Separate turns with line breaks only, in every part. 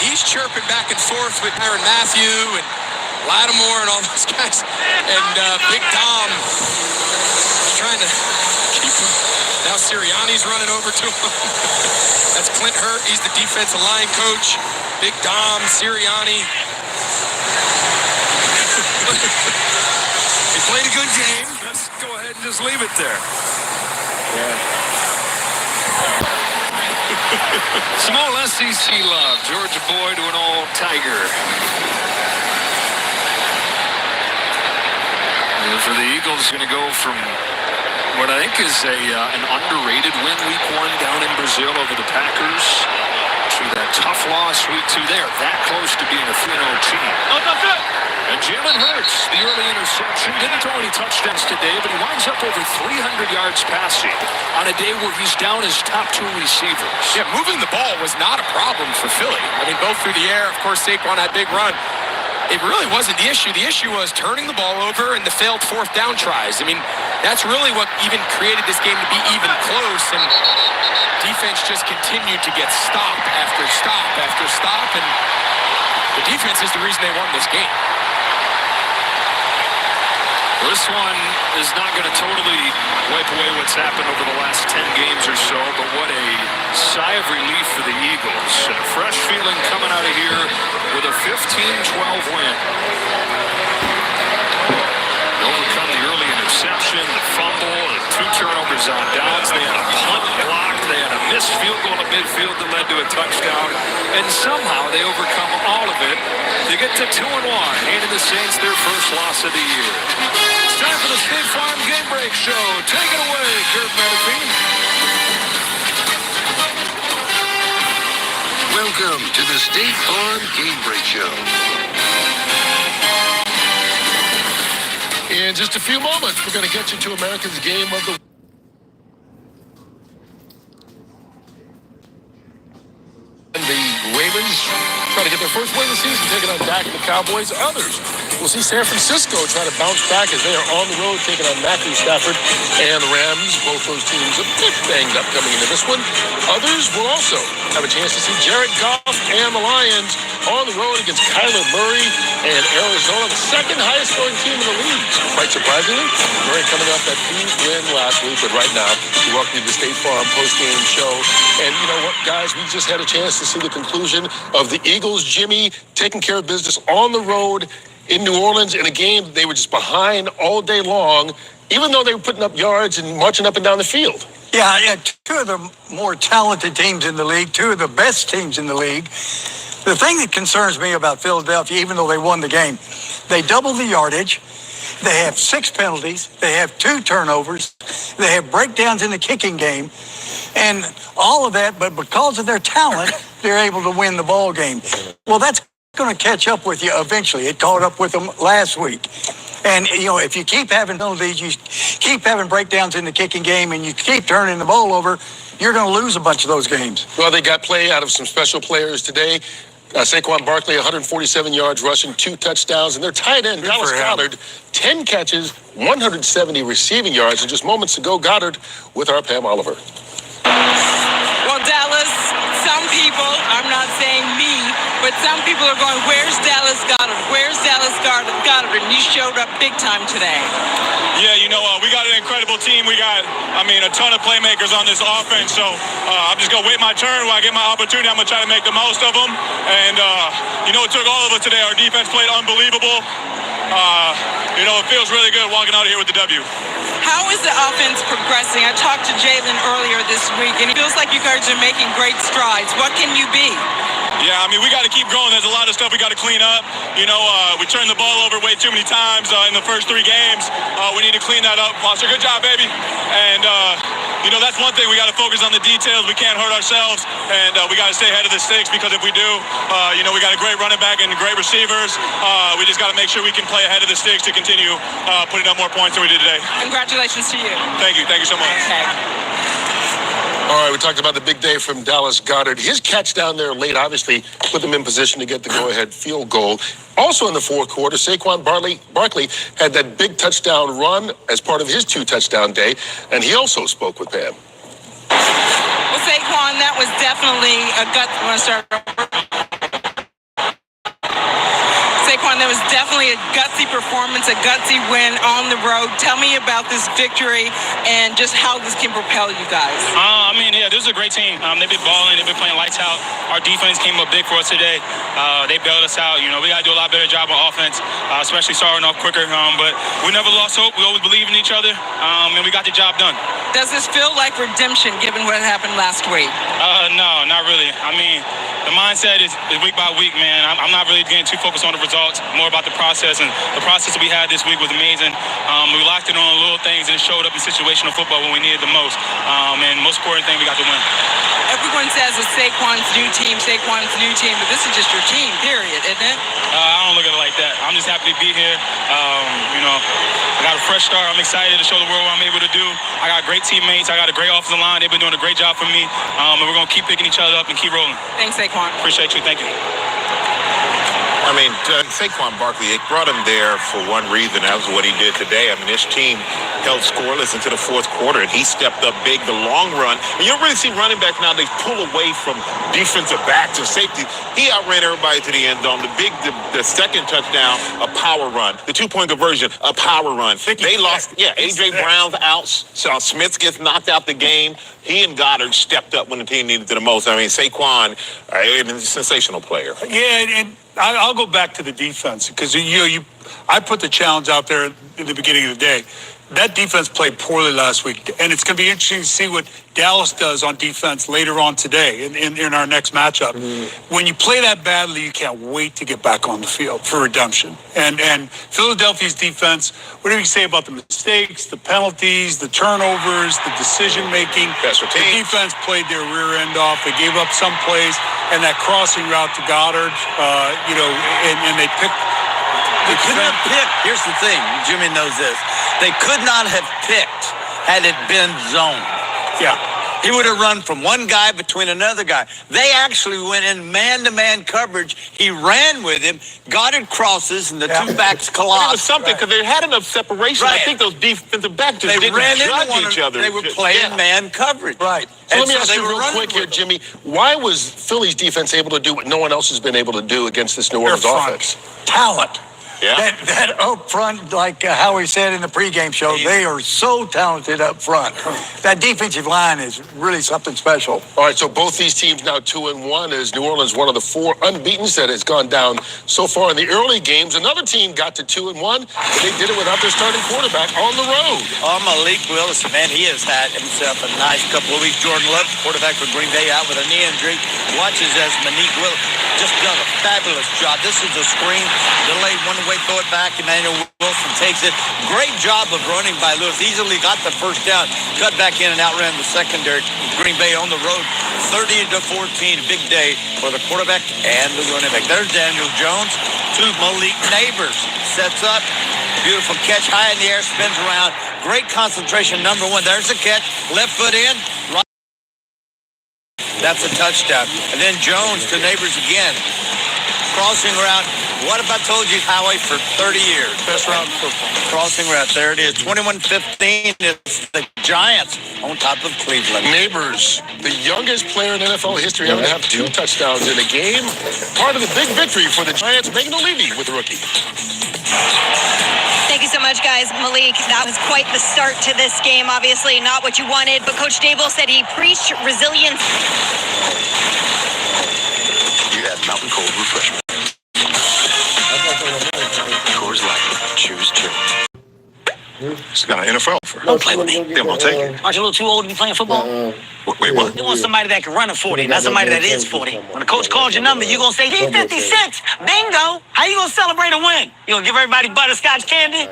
he's chirping back and forth with Aaron Matthew and Lattimore and all those guys. And Big Dom trying to keep him. Now Sirianni's running over to him. That's Clint Hurt. He's the defensive line coach. Big Dom, Sirianni. He played a good game.
Let's go ahead and just leave it there.
Yeah.
Small SEC love. Georgia boy to an all Tiger. And for the Eagles, going to go from what I think is an underrated win week 1 down in Brazil over the Packers to that tough loss week 2 there. That close to being a 3-0 team.
Oh, that's it.
And Jalen Hurts, the early interception, didn't throw any touchdowns today, but he winds up over 300 yards passing on a day where he's down his top 2 receivers.
Yeah, moving the ball was not a problem for Philly. I mean, both through the air. Of course, Saquon had a big run. It really wasn't the issue. The issue was turning the ball over and the failed 4th down tries. I mean, that's really what even created this game to be even close, and defense just continued to get stop after stop after stop, and the defense is the reason they won this game.
This one is not going to totally wipe away what's happened over the last 10 games or so, but what a sigh of relief for the Eagles. And a fresh feeling coming out of here with a 15-12 win. They overcome the early interception, the fumble, and 2 turnovers on downs. They had a punt blocked. They had a missed field goal at midfield that led to a touchdown. And somehow they overcome all of it to get to 2-1, handing the Saints their first loss of the year. It's time for the State Farm Game Break Show. Take it away, Kurt Murphy.
Welcome to the State Farm Game Break Show.
In just a few moments, we're going to get you to America's Game of the Ravens trying to get their first win of the season, taking on Dak and the Cowboys. Others will see San Francisco try to bounce back as they are on the road taking on Matthew Stafford and the Rams. Both those teams a bit banged up coming into this one. Others will also have a chance to see Jared Goff and the Lions on the road against Kyler Murray and Arizona, the second highest scoring team in the league. Quite surprisingly, Murray coming off that huge win last week, but right now, we welcome you to the State Farm post-game show. And you know what, guys, we just had a chance to see the conclusion of the Eagles, Jimmy, taking care of business on the road in New Orleans in a game they were just behind all day long, even though they were putting up yards and marching up and down the field.
Yeah, 2 of the more talented teams in the league, 2 of the best teams in the league. The thing that concerns me about Philadelphia, even though they won the game, they doubled the yardage. They have 6 penalties. They have 2 turnovers. They have breakdowns in the kicking game. And all of that, but because of their talent, they're able to win the ball game. Well, that's going to catch up with you eventually. It caught up with them last week. And, you know, if you keep having penalties, you keep having breakdowns in the kicking game, and you keep turning the ball over, you're going to lose a bunch of those games.
Well, they got play out of some special players today. Saquon Barkley, 147 yards rushing, 2 touchdowns. And their tight end, Dallas Goedert, 10 catches, 170 receiving yards. And just moments ago, Goddard with our Pam Oliver.
Well, Dallas, some people, I'm not saying me, but some people are going, where's Dallas Goedert? Where's Dallas Goedert? And you showed up big time today.
Yeah, you know, we got an incredible team. We got, a ton of playmakers on this offense. So I'm just going to wait my turn. When I get my opportunity, I'm going to try to make the most of them. And, it took all of us today. Our defense played unbelievable. It feels really good walking out of here with the W.
How is the offense progressing? I talked to Jalen earlier this week, and it feels like you guys are making great strides. What can you be?
Yeah, we got to keep growing. There's a lot of stuff we got to clean up. We turned the ball over way too many times in the first 3 games. We need to clean that up. Foster, good job, baby. And, that's one thing. We got to focus on the details. We can't hurt ourselves, and we got to stay ahead of the sticks, because if we do, we got a great running back and great receivers. We just got to make sure we can play ahead of the sticks to continue putting up more points than we did today.
Congratulations to you.
Thank you. Thank you so much.
Okay.
All right, we talked about the big day from Dallas Goedert. His catch down there late obviously put them in position to get the go-ahead field goal. Also in the 4th quarter, Saquon Barkley had that big touchdown run as part of his 2-touchdown day, and he also spoke with Pam.
Well, Saquon, that was definitely a gut. Want to start? Saquon, that was definitely a gutsy performance, a gutsy win on the road. Tell me about this victory and just how this can propel you guys.
This is a great team. They've been balling. They've been playing lights out. Our defense came up big for us today. They bailed us out. We got to do a lot better job on offense, especially starting off quicker. But we never lost hope. We always believed in each other, and we got the job done.
Does this feel like redemption given what happened last week?
No, not really. The mindset is week by week, man. I'm not really getting too focused on the results, more about the process. And the process that we had this week was amazing. We locked in on little things and it showed up in situational football when we needed the most. And most important thing, we got to win.
Everyone says it's Saquon's new team, but this is just your team, period, isn't it?
I don't look at it like that. I'm just happy to be here. I got a fresh start. I'm excited to show the world what I'm able to do. I got great teammates. I got a great offensive line. They've been doing a great job for me. And we're going to keep picking each other up and keep rolling.
Thanks, Saquon.
Appreciate you. Thank you.
Saquon Barkley, it brought him there for one reason. That was what he did today. This team held scoreless into the fourth quarter, and he stepped up big. The long run, and you don't really see running backs now. They pull away from defensive backs or safety. He outran everybody to the end zone. The second touchdown, a power run. The 2-point conversion, a power run. They lost. Yeah, A.J. Brown's out. So Smith gets knocked out the game. He and Goddard stepped up when the team needed it the most. Saquon, is a sensational player.
Yeah, and I'll go back to the defense because I put the challenge out there in the beginning of the day. That defense played poorly last week, and it's going to be interesting to see what Dallas does on defense later on today in our next matchup. Mm-hmm. When you play that badly, you can't wait to get back on the field for redemption. And Philadelphia's defense, whatever you say about the mistakes, the penalties, the turnovers, the decision-making, the defense played their rear end off. They gave up some plays, and that crossing route to Goddard, and they picked.
They could not have picked. Here's the thing. Jimmy knows this. They could not have picked had it been zone.
Yeah.
He would have run from one guy between another guy. They actually went in man-to-man coverage. He ran with him. Goddard crosses, and the two backs collide.
It was something because they had enough separation. Right. I think those defensive backs just didn't judge each other.
They were playing man coverage.
Right. So let me ask you real quick here, Jimmy. Why was Philly's defense able to do what no one else has been able to do against this New Orleans offense?
Talent.
Yeah.
That up front, like Howie said in the pregame show, they are so talented up front. That defensive line is really something special.
All right, so both these teams now 2-1 as New Orleans one of the 4 unbeatens that has gone down so far in the early games. Another team got to 2-1, but they did it without their starting quarterback on the road.
Oh, Malik Willis, man, he has had himself a nice couple of weeks. Jordan Love, quarterback for Green Bay, out with a knee injury. Watches as Malik Willis just done a fabulous job. This is a screen, delayed one-way, throw it back. Emmanuel Wilson takes it. Great job of running by Lewis. Easily got the first down. Cut back in and outran the secondary. Green Bay on the road, 30-14. Big day for the quarterback and the running back. There's Daniel Jones to Malik Neighbors. Sets up. Beautiful catch. High in the air. Spins around. Great concentration. Number 1. There's the catch. Left foot in. Right. That's a touchdown. And then Jones to Neighbors again. Crossing route. What have I told you, Howie, for 30 years? Best route in football. Crossing route. There it is. 21-15. It's the Giants on top of Cleveland.
Neighbors, the youngest player in NFL history ever to have 2 touchdowns in a game. Part of the big victory for the Giants, making a lead with the rookie.
Thank you so much, guys. Malik, that was quite the start to this game. Obviously not what you wanted, but Coach Dable said he preached resilience.
You had Mountain Cold Refreshment. Coors Light. Choose 2. It's got an NFL offer.
Don't play with me.
Then we'll take it.
Aren't you a little too old to be playing football?
Wait, what?
You want somebody that can run a 40, not somebody that is 40. When the coach calls your number, you're going to say, he's 56. Bingo. How you going to celebrate a win? You going to give everybody butterscotch candy?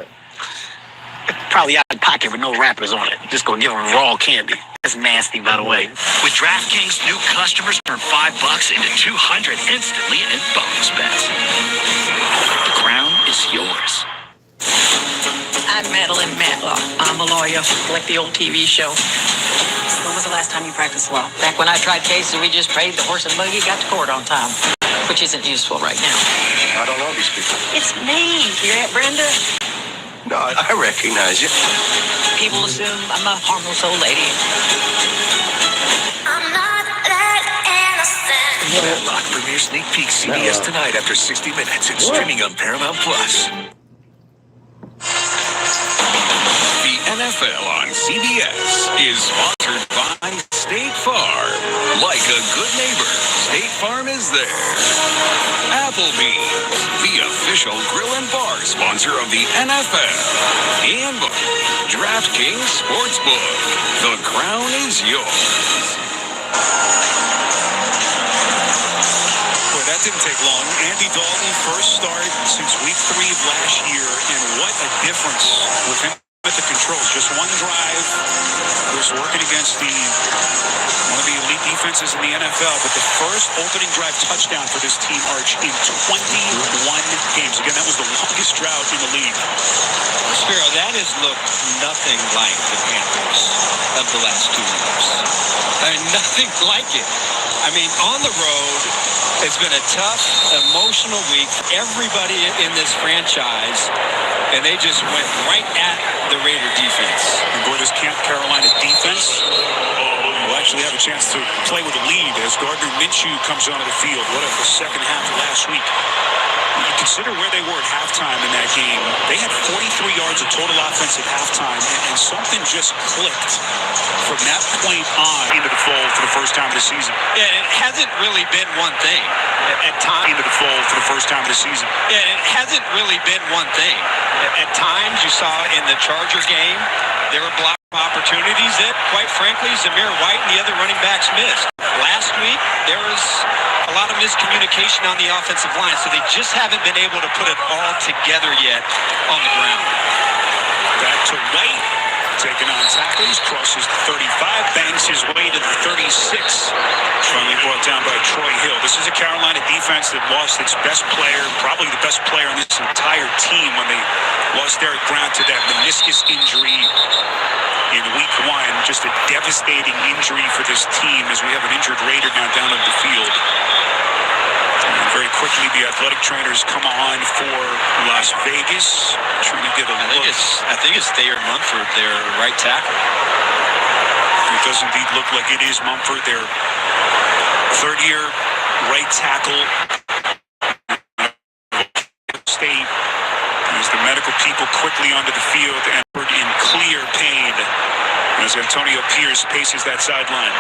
Probably out of pocket with no wrappers on it. Just going to give them raw candy. That's nasty, by the way.
With DraftKings, new customers earn $5 into $200 instantly in bonus bets. The crown is yours.
I'm Madeline Matlock. I'm a lawyer, like the old TV show. When was the last time you practiced law? Back when I tried cases, we just paid the horse and buggy, got to court on time, which isn't useful right now.
I don't know these people.
It's me, your Aunt Brenda.
No, I recognize you.
People assume I'm a harmless old lady.
I'm not that innocent.
Matlock premieres sneak peek CBS tonight after 60 minutes and streaming on Paramount Plus. The NFL on CBS is sponsored by State Farm. Like a good neighbor, State Farm is there. Applebee's, the official grill and bar sponsor of the NFL. And DraftKings Sportsbook. The crown is yours.
Boy, that didn't take long. Andy Dalton, first start since week 3 of last year, and what a difference with him at the controls. Just one drive was working against one of the elite defenses in the NFL, but the first opening drive touchdown for this team, Arch, in 21 games. Again, that was the longest drought in the league.
Spiro, that has looked nothing like the Panthers of the last 2 years. I mean, nothing like it. I mean, on the road, it's been a tough, emotional week. Everybody in this franchise, and they just went right at the Raider defense.
And boy, this Camp Carolina defense will actually have a chance to play with a lead as Gardner Minshew comes onto the field. What a second half last week. You consider where they were at halftime in that game. They had 43 yards of total offense at halftime, and something just clicked from that point on into the fold for the first time of the season.
Yeah, it hasn't really been one thing at times.
Into the fold for the first time of the season.
Yeah, it hasn't really been one thing. At times, you saw in the Charger game, there were block opportunities that, quite frankly, Zamir White and the other running backs missed. Last week, there was a lot of miscommunication on the offensive line, so they just haven't been able to put it all together yet on the ground.
Back to White, taking on tackles, crosses the 35, bangs his way to the 36. Finally brought down by Troy Hill. This is a Carolina defense that lost its best player, probably the best player on this entire team when they lost Derek Brown to that meniscus injury in week 1. Just a devastating injury for this team as we have an injured Raider now down on the field. And very quickly, the athletic trainers come on for Las Vegas, trying to get a look.
I think it's Thayer Munford, their right tackle.
It does indeed look like it is Mumford, their third-year right tackle. State. As the medical people quickly onto the field and in clear pain as Antonio Pierce paces that sideline.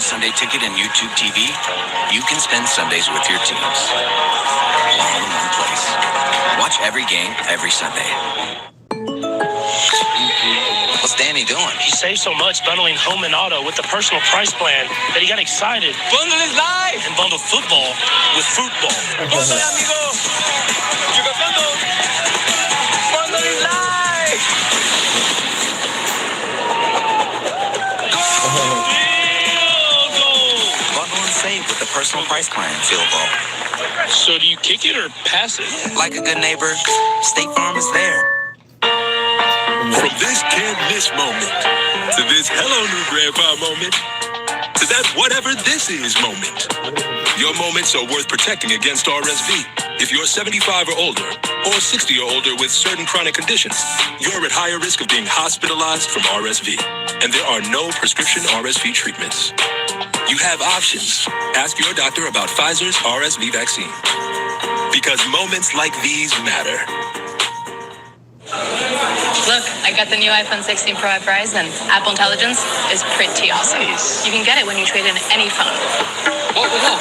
Sunday Ticket and YouTube TV, you can spend Sundays with your teams. All in one place. Watch every game, every Sunday. What's Danny doing?
He saved so much bundling home and auto with the personal price plan that he got excited.
Bundle is live!
And bundled football with football.
Bundle, amigo! Bundle! Bundle is live! Save with the personal price plan, field goal.
So do you kick it or pass it?
Like a good neighbor, State Farm is there.
From this can't miss moment to this hello new grandpa moment to that whatever this is moment. Your moments are worth protecting against RSV. If you're 75 or older or 60 or older with certain chronic conditions, you're at higher risk of being hospitalized from RSV. And there are no prescription RSV treatments. You have options. Ask your doctor about Pfizer's RSV vaccine. Because moments like these matter.
Look, I got the new iPhone 16 Pro at Verizon. Apple Intelligence is pretty awesome.
Nice.
You can get it when you trade in any phone.
Whoa, whoa, whoa.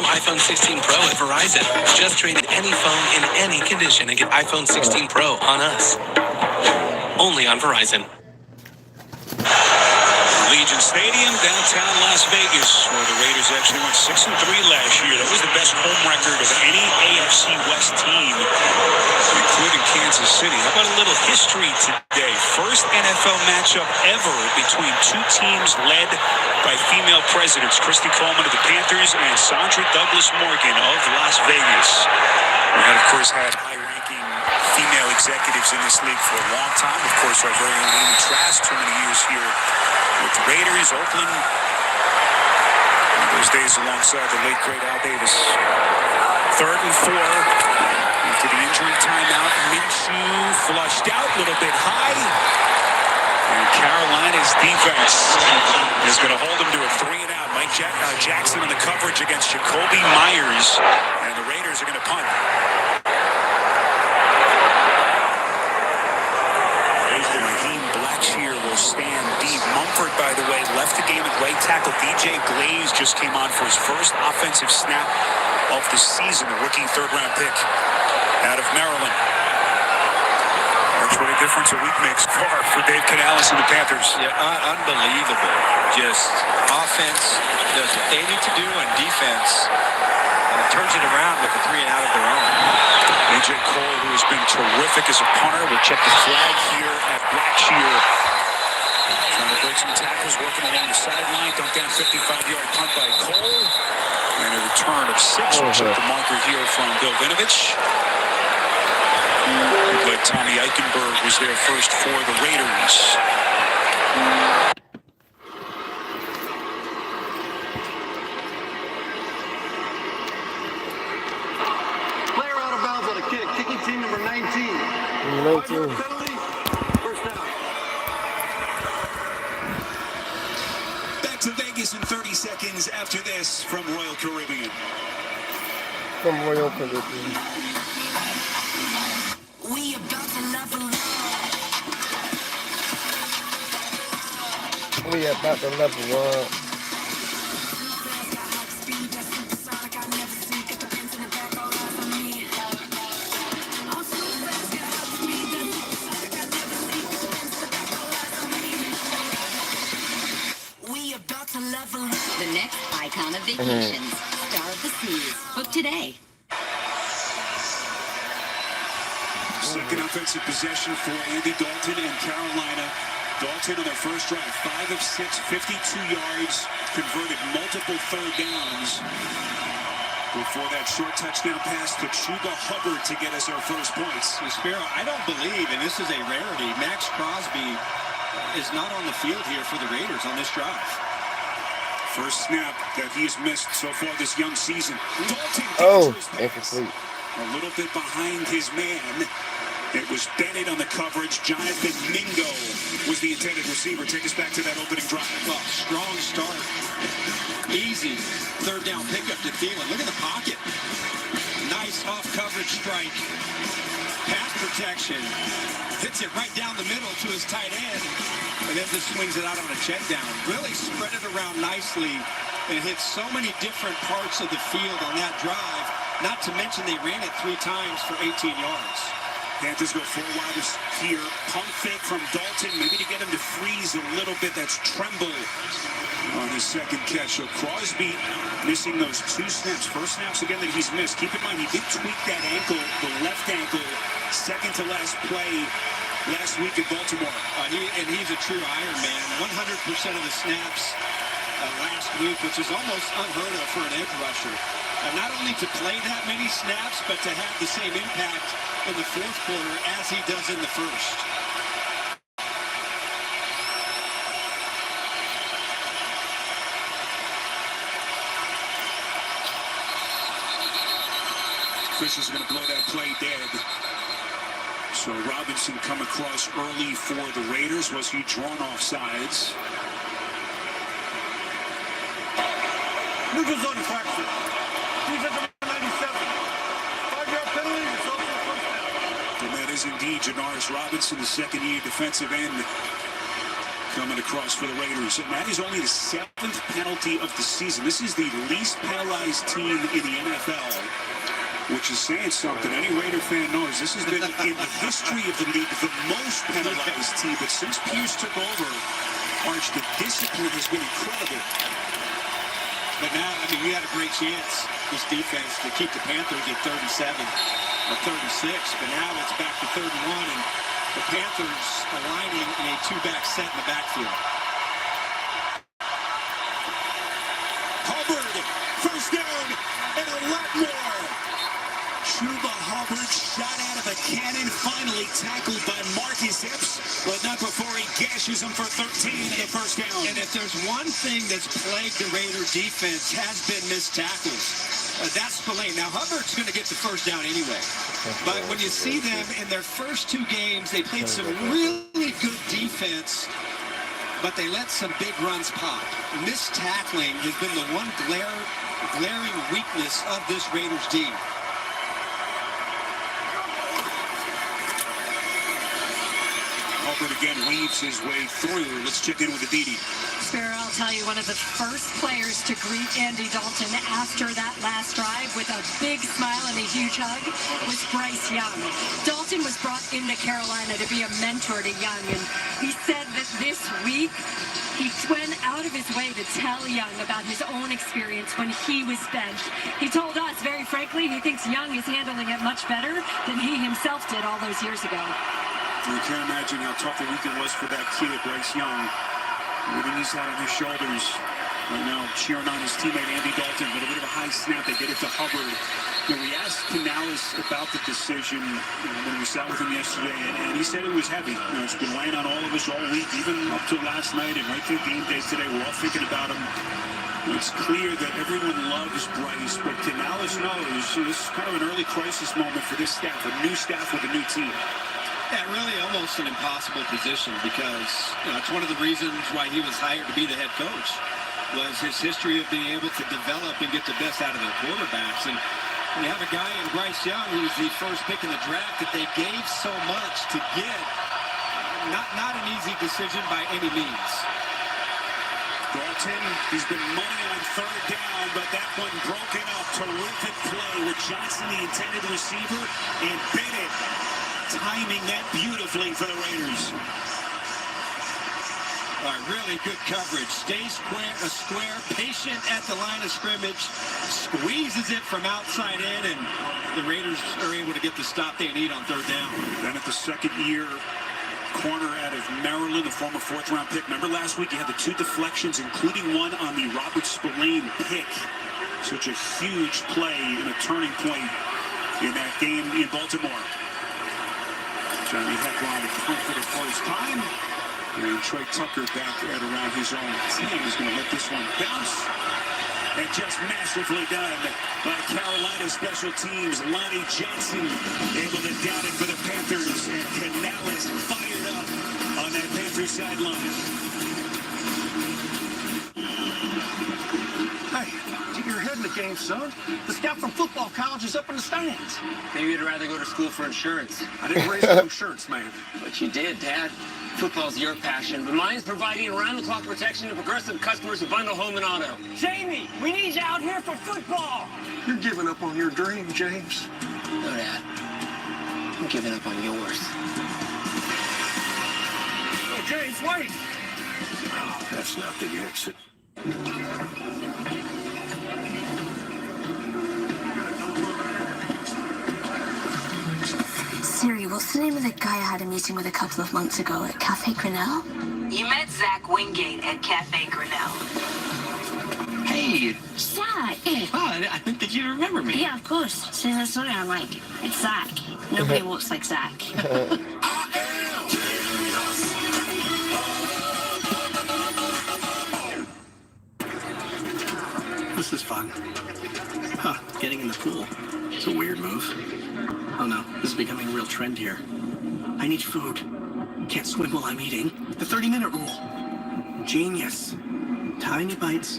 iPhone 16 Pro at Verizon. Just trade in any phone in any condition and get iPhone 16 Pro on us. Only on Verizon.
Lead Allegiant Stadium, downtown Las Vegas, where the Raiders actually went 6-3 last year. That was the best home record of any AFC West team, including Kansas City. How about a little history today? First NFL matchup ever between two teams led by female presidents, Christy Coleman of the Panthers and Sandra Douglas Morgan of Las Vegas. We had, of course, high-ranking female executives in this league for a long time. Of course, our very own Amy Trask, too many years here with the Raiders, Oakland. Those days alongside the late, great Al Davis. 3rd and 4 after the injury timeout. Minshew flushed out, a little bit high. And Carolina's defense is going to hold him to a 3-and-out. Mike Jackson in the coverage against Jacoby Myers. And the Raiders are going to punt. Stand deep. Mumford, by the way, left the game at right tackle. DJ Glaze just came on for his first offensive snap of the season, the rookie 3rd-round pick out of Maryland. That's what a difference a week makes for Dave Canales and the Panthers.
Yeah, unbelievable. Just offense does what they need to do, and defense turns it around with a 3-and-out of their own.
A.J. Cole, who has been terrific as a punter, will check the flag here at Blackshear. Trying to break some tackles, working along the sideline. Dumped down 55-yard punt by Cole. And a return of 6. We'll check the marker here from Bill Vinovich. But Tommy Eichenberg was there first for the Raiders.
Player out of bounds on a kick. Kicking team number 19.
19.
To Vegas in 30 seconds after this from Royal Caribbean.
From Royal Caribbean.
We about to level up.
We about to level up.
The next icon of vacations, Star of the Seas. Book today.
Second offensive possession for Andy Dalton and Carolina. Dalton on their first drive, 5 of 6, 52 yards, converted multiple 3rd downs. Before that short touchdown pass to Chuba Hubbard to get us our first points.
Sparrow, I don't believe, and this is a rarity, Max Crosby is not on the field here for the Raiders on this drive.
First snap that he's missed so far this young season.
Dalton, incomplete.
A little bit behind his man. It was Bennett on the coverage. Jonathan Mingo was the intended receiver. Take us back to that opening drive.
Well, strong start. Easy 3rd down pickup to Thielen. Look at the pocket. Nice off coverage strike. Pass protection. Hits it right down the middle to his tight end. And then just swings it out on a check down. Really spread it around nicely and hit so many different parts of the field on that drive. Not to mention they ran it 3 times for 18 yards.
Panthers go 4 wide here. Pump fake from Dalton, maybe to get him to freeze a little bit. That's Tremble on his second catch. So Crosby missing those 2 snaps. First snaps again that he's missed. Keep in mind, he did tweak that ankle, the left ankle, second to last play last week in Baltimore.
He's a true Iron Man. 100% of the snaps last week, which is almost unheard of for an edge rusher. Not only to play that many snaps, but to have the same impact in the 4th quarter as he does in the 1st.
Fisher's going to blow that play dead. So Robinson come across early for the Raiders. Was he drawn off sides?
Neutral zone infraction. Defensive 97. 5-yard penalty. Results in first down.
And that is indeed Janoris Robinson, the second-year defensive end, coming across for the Raiders. And that is only the 7th penalty of the season. This is the least penalized team in the NFL, which is saying something. Any Raider fan knows this has been, in the history of the league, the most penalized team. But since Pierce took over
Arch, the discipline has been incredible. But now, I mean, we had a great chance, this defense, to keep the Panthers at 37 or 36. But now it's back to 31, and the Panthers aligning in a two-back set in the backfield. Hubbard, first down, and a lot more. Chuba Hubbard shot out of a cannon, finally tackled by Marcus Epps, but not before he gashes him for 13 in the first down. And if there's one thing that's plagued the Raider defense has been missed tackles. That's Spillane. Now, Hubbard's going to get the first down anyway. But when you see them in their first two games, they played some really good defense, but they let some big runs pop. Missed tackling has been the one glaring weakness of this Raiders D.
Hubbard again weaves his way through. Let's check in with Aditi.
Sparrow, I'll tell you, one of the first players to greet Andy Dalton after that last drive with a big smile and a huge hug was Bryce Young. Dalton was brought into Carolina to be a mentor to Young, and he said that this week he went out of his way to tell Young about his own experience when he was benched. He told us, very frankly, he thinks Young is handling it much better than he himself did all those years ago.
I can't imagine how tough the weekend was for that kid, Bryce Young. Everything he's had on his shoulders. Right now, cheering on his teammate Andy Dalton with a bit of a high snap. They get it to Hubbard. You know, we asked Canales about the decision when we sat with him yesterday, and he said it was heavy. You know, it's been weighing on all of us all week, even up to last night and right through game day today. We're all thinking about him. It's clear that everyone loves Bryce, but Canales knows this is kind of an early crisis moment for this staff, a new staff with a new team.
Yeah, really almost an impossible position because it's one of the reasons why he was hired to be the head coach was his history of being able to develop and get the best out of their quarterbacks. And when you have a guy in Bryce Young who was the first pick in the draft that they gave so much to get, not an easy decision by any means.
Dalton, he's been money on third down, but that one broken up. Terrific play with Johnson, the intended receiver, and Bennett timing that beautifully for the Raiders.
All right, really good coverage. Stays square, patient at the line of scrimmage, squeezes it from outside in, and the Raiders are able to get the stop they need on third down.
Then at the second-year corner out of Maryland, the former fourth-round pick. Remember last week you had the two deflections, including one on the Robert Spillane pick. Such a huge play and a turning point in that game in Baltimore. Johnny Headline to punt for the first time. And Trey Tucker back at around his own 10 is going to let this one bounce. And just masterfully done by Carolina special teams. Lonnie Johnson able to down it for the Panthers. And Canales fired up on that Panthers sideline.
Hey, keep your head in the game, son. The scout from football college is up in the stands.
Maybe you'd rather go to school for insurance.
I didn't raise no insurance, man.
But you did, Dad. Football's your passion, but mine's providing around-the-clock protection to progressive customers who bundle home and auto.
Jamie, we need you out here for football.
You're giving up on your dream, James.
No, Dad. I'm giving up on yours.
Oh, James, wait. Oh, that's not the exit.
Siri, what's the name of the guy I had a meeting with a couple of months ago at Cafe Grinnell?
You met Zach Wingate at Cafe Grinnell.
Hey! Zach!
Wow, I didn't think you remember me.
Yeah, of course. Since I saw you, I'm like, it's Zach. Nobody walks like Zach.
This is fun. Huh, getting in the pool. It's a weird move. Oh no, this is becoming a real trend here. I need food. Can't swim while I'm eating. The 30-minute rule. Genius. Tiny bites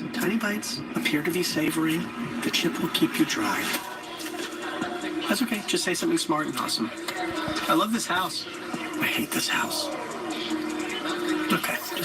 appear to be savory. The chip will keep you dry. That's okay, just say something smart and awesome. I love this house. I hate this house.